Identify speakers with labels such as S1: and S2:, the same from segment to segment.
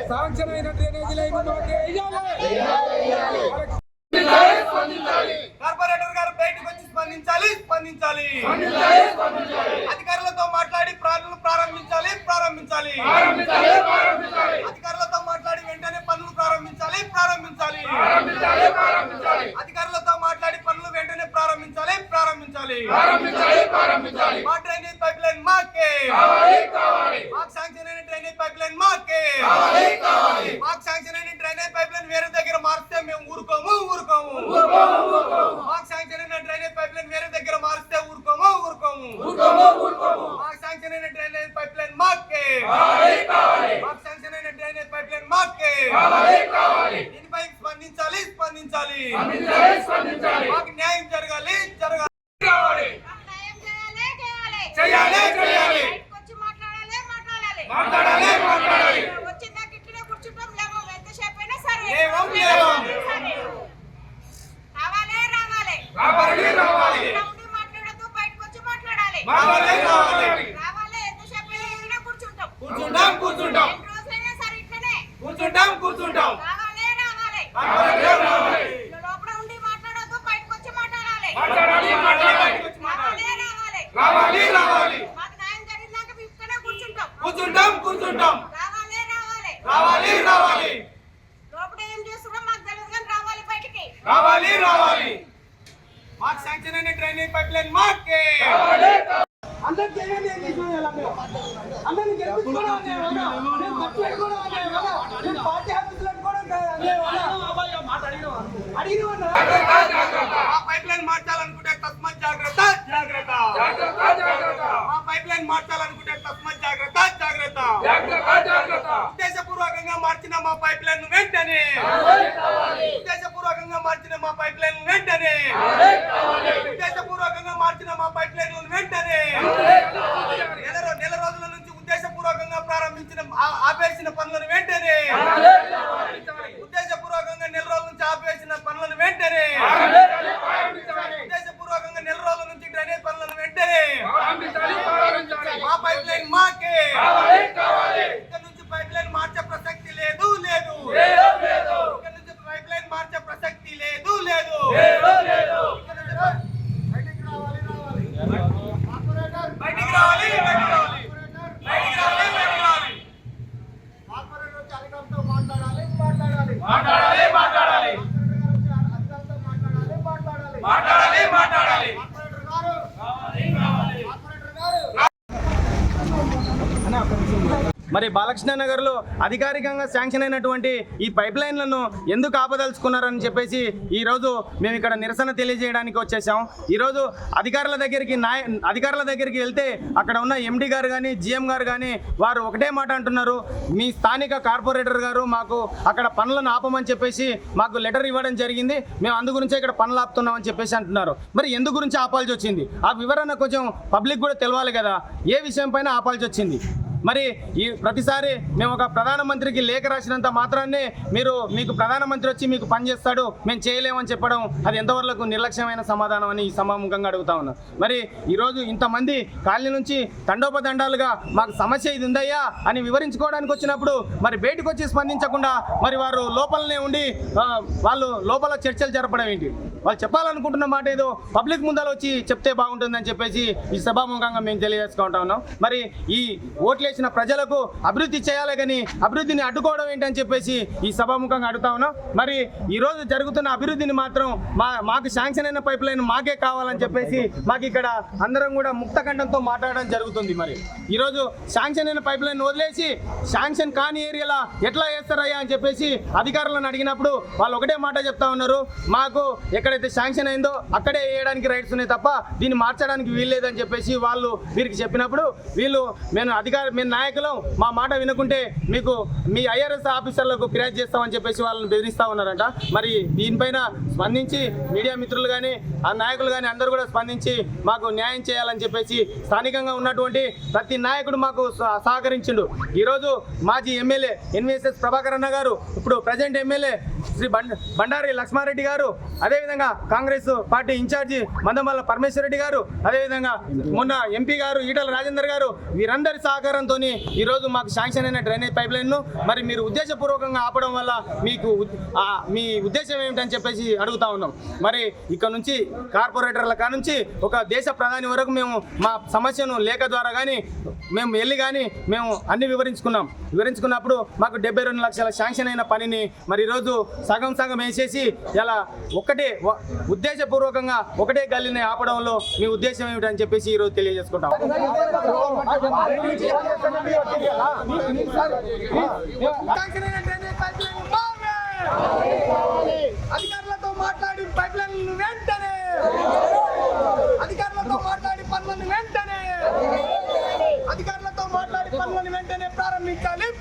S1: Sanction అయిన drainage line మాకే
S2: corporator గారు బయటకు వచ్చి స్పందించాలి. అధికారులతో మాట్లాడి పనులు ప్రారంభించాలి. అధికారులతో మాట్లాడి వెంటనే పనులు ప్రారంభించాలి. అధికారులతో మాట్లాడి పనులు వెంటనే ప్రారంభించాలి. మా డ్రైనేజ్ పైప్ లైన్ మాకే, మాకు శాంక్షన్ అయిన డ్రైనేజ్ పైప్ లైన్ మాకే, మాకు శాంక్షన్ అయిన డ్రైనేజ్ పైప్ లైన్ వేరే దగ్గర మారిస్తే మేము ఊరుకోము. మాకు శాంక్షన్ అయిన డ్రైనేజ్ పైప్ లైన్ వేరే దగ్గర మారిస్తే ఊరుకోము. మాకు శాంక్షన్ అయిన డ్రైనేజ్ పైప్ లైన్ మాకే, మాకు శాంక్షన్ అయిన డ్రైనేజ్ పైప్ లైన్ మాకే. దీనిపై స్పందించాలి. మాకు న్యాయం జరగాలి. కూర్చుంటాం. రావాలి. మాకు శాంక్షన్ అయిన డ్రైనేజ్ పైప్ లైన్ మాకే. పైప్ లైన్ మార్చాలనుకుంటే తస్మత్ జాగ్రత్త. మా పైప్ లైన్ మార్చాలనుకుంటే తస్మత్ జాగ్రత్త. ఉద్దేశపూర్వకంగా మార్చిన మా పైప్ లైన్ వెంటనే నెల రోజుల నుంచి ఉద్దేశపూర్వకంగా ప్రారంభించిన ఆపేసిన పనులను వెంటనే ఉద్దేశపూర్వకంగా నెల రోజుల నుంచి ఆపేసిన పనులను వెంటనే ఉద్దేశపూర్వకంగా నెల రోజుల నుంచి డ్రైనేజ్ పనులను వెంటనే మా పైప్ లైన్ మాకే. ఇక్కడ నుంచి పైప్ లైన్ మార్చే ప్రసక్తి లేదు. ఇక్కడ నుంచి పైప్ లైన్ మార్చే ప్రసక్తి లేదు. బయటికి రావాలి. అధికారులతో మాట్లాడాలి.
S3: మరి బాలకృష్ణ నగర్లో అధికారికంగా శాంక్షన్ అయినటువంటి ఈ పైప్ లైన్లను ఎందుకు ఆపదలుచుకున్నారని చెప్పేసి ఈరోజు మేము ఇక్కడ నిరసన తెలియజేయడానికి వచ్చేసాం. ఈరోజు అధికారుల దగ్గరికి వెళ్తే అక్కడ ఉన్న ఎండి గారు కానీ జిఎం గారు కానీ వారు ఒకటే మాట అంటున్నారు, మీ స్థానిక కార్పొరేటర్ గారు మాకు అక్కడ పనులను ఆపమని చెప్పేసి మాకు లెటర్ ఇవ్వడం జరిగింది, మేము అందు గురించే ఇక్కడ పనులు ఆపుతున్నామని చెప్పేసి అంటున్నారు. మరి ఎందు గురించి ఆపాల్సి వచ్చింది ఆ వివరణ కొంచెం పబ్లిక్ కూడా తెలవాలి కదా, ఏ విషయం పైన ఆపాల్సి వచ్చింది. మరి ఈ ప్రతిసారి మేము ఒక ప్రధానమంత్రికి లేఖ రాసినంత మాత్రాన్నే మీకు ప్రధానమంత్రి వచ్చి మీకు పని చేస్తాడు మేము చేయలేమని చెప్పడం అది ఎంతవరకు నిర్లక్ష్యమైన సమాధానం అని ఈ సభాముఖంగా అడుగుతా ఉన్నాం. మరి ఈరోజు ఇంతమంది కాలనీ నుంచి తండోపదండాలుగా మాకు సమస్య ఇది ఉందయ్యా అని వివరించుకోవడానికి వచ్చినప్పుడు మరి బయటకు వచ్చి స్పందించకుండా మరి వారు లోపలనే ఉండి వాళ్ళు లోపల చర్చలు జరపడం ఏంటి? వాళ్ళు చెప్పాలనుకుంటున్న మాట ఏదో పబ్లిక్ ముందర వచ్చి చెప్తే బాగుంటుందని చెప్పేసి ఈ సభాముఖంగా మేము తెలియజేసుకుంటా ఉన్నాం. మరి ఈ ఓట్లేసిన ప్రజలకు అభివృద్ధి చేయాలి కానీ అభివృద్ధిని అడ్డుకోవడం ఏంటని చెప్పేసి ఈ సభాముఖంగా అడుగుతా ఉన్నాం. మరి ఈరోజు జరుగుతున్న అభివృద్ధిని మాత్రం మాకు శాంక్షన్ అయిన పైప్ లైన్ మాకే కావాలని చెప్పేసి మాకు ఇక్కడ అందరం కూడా ముక్తకంఠంతో మాట్లాడడం జరుగుతుంది. మరి ఈరోజు శాంక్షన్ అయిన పైప్ లైన్ వదిలేసి శాంక్షన్ కాని ఏరియాలో ఎట్లా వేస్తారయ్యా అని చెప్పేసి అధికారులను అడిగినప్పుడు వాళ్ళు ఒకటే మాట చెప్తా ఉన్నారు, మాకు ఎక్కడైతే శాంక్షన్ అయిందో అక్కడే వేయడానికి రైట్స్ ఉన్నాయి తప్ప దీన్ని మార్చడానికి వీల్లేదని చెప్పేసి వాళ్ళు వీరికి చెప్పినప్పుడు వీళ్ళు మేము నాయకులం మా మాట వినుకుంటే మీకు మీ ఐఆర్ఎస్ ఆఫీసర్లకు ఫిర్యాదు చేస్తామని చెప్పేసి వాళ్ళని బెదిరిస్తూ ఉన్నారంట. మరి దీనిపైన స్పందించి మీడియా మిత్రులు కానీ ఆ నాయకులు కానీ అందరూ కూడా స్పందించి మాకు న్యాయం చేయాలని చెప్పేసి స్థానికంగా ఉన్నటువంటి ప్రతి నాయకుడు మాకు సహకరించిండు. ఈరోజు మాజీ ఎమ్మెల్యే ఎన్విఎస్ఎస్ ప్రభాకర్ అన్న గారు, ఇప్పుడు ప్రజెంట్ ఎమ్మెల్యే శ్రీ బండారి లక్ష్మారెడ్డి గారు, అదేవిధంగా అదేవిధంగా కాంగ్రెస్ పార్టీ ఇన్ఛార్జి మందమల్ల పరమేశ్వర రెడ్డి గారు, అదేవిధంగా మొన్న ఎంపీ గారు ఈటల రాజేందర్ గారు, వీరందరి సహకారంతో ఈరోజు మాకు శాంక్షన్ అయిన డ్రైనేజ్ పైప్ లైన్ను మరి మీరు ఉద్దేశపూర్వకంగా ఆపడం వల్ల మీకు మీ ఉద్దేశం ఏమిటని చెప్పేసి అడుగుతా ఉన్నాం. మరి ఇక్కడ నుంచి కార్పొరేటర్ల కానుంచి ఒక దేశ ప్రధాని వరకు మేము మా సమస్యను లేఖ ద్వారా కానీ మేము వెళ్ళి కానీ మేము అన్ని వివరించుకున్నప్పుడు మాకు 72 లక్షల శాంక్షన్ అయిన పనిని మరి ఈరోజు సగం వేసేసి ఇలా ఉద్దేశపూర్వకంగా ఒకటే గల్లీని ఆపడంలో మీ ఉద్దేశం ఏమిటని చెప్పేసి ఈరోజు తెలియజేసుకుంటాం.
S2: అధికారులతో మాట్లాడి పైప్ లైన్లను వెంటనే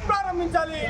S2: ప్రారంభించాలి.